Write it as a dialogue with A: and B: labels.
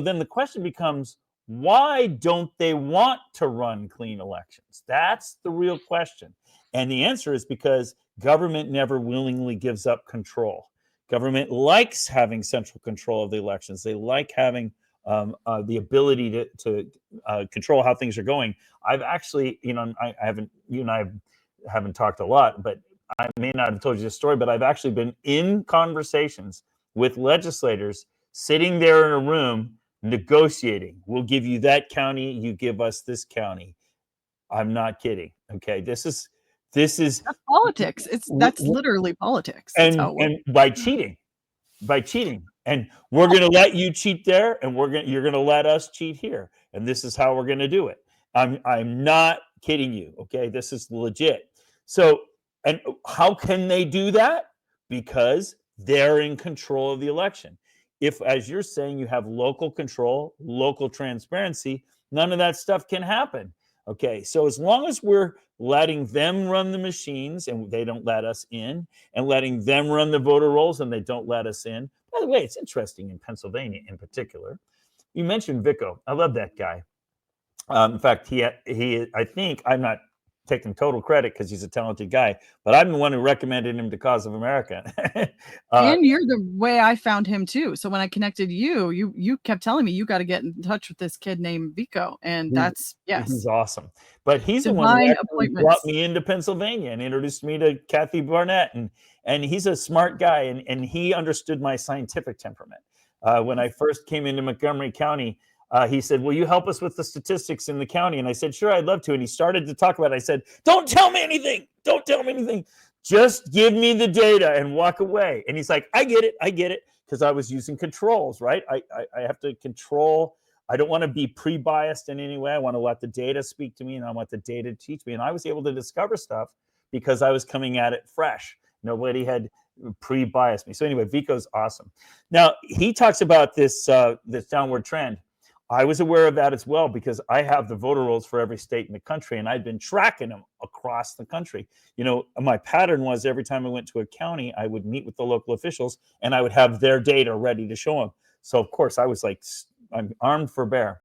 A: then the question becomes, why don't they want to run clean elections? That's the real question. And the answer is because government never willingly gives up control. Government likes having central control of the elections. They like having the ability to control how things are going. I've actually, I haven't, you and I haven't talked a lot, but I may not have told you this story, but I've actually been in conversations with legislators sitting there in a room negotiating. We'll give you that county, you give us this county. I'm not kidding. Okay, this is
B: that's politics. That's literally politics. That's
A: and by cheating, and we're going to let you cheat there, and you're going to let us cheat here, and this is how we're going to do it. I'm not kidding you. Okay, this is legit. So, and how can they do that? Because they're in control of the election. If, as you're saying, you have local control, local transparency, none of that stuff can happen. Okay, so as long as we're letting them run the machines and they don't let us in, and letting them run the voter rolls and they don't let us in. By the way, it's interesting in Pennsylvania in particular. You mentioned Vico. I love that guy. In fact, he, I think, I'm not taking total credit because he's a talented guy, but I'm the one who recommended him to Cause of America.
B: And you're the way I found him too. So when I connected you kept telling me you got to get in touch with this kid named Vico, and that's
A: he's awesome. But he's the one who actually brought me into Pennsylvania and introduced me to Kathy Barnett, and he's a smart guy, and he understood my scientific temperament. When I first came into Montgomery County, he said, will you help us with the statistics in the county? And I said, sure, I'd love to. And he started to talk about it. I said, don't tell me anything. Don't tell me anything. Just give me the data and walk away. And he's like, I get it. Because I was using controls, right? I have to control. I don't want to be pre-biased in any way. I want to let the data speak to me, and I want the data to teach me. And I was able to discover stuff because I was coming at it fresh. Nobody had pre-biased me. So anyway, Vico's awesome. Now, he talks about this downward trend. I was aware of that as well because I have the voter rolls for every state in the country, and I'd been tracking them across the country. My pattern was every time I went to a county, I would meet with the local officials, and I would have their data ready to show them. So, of course, I was like, I'm armed for bear.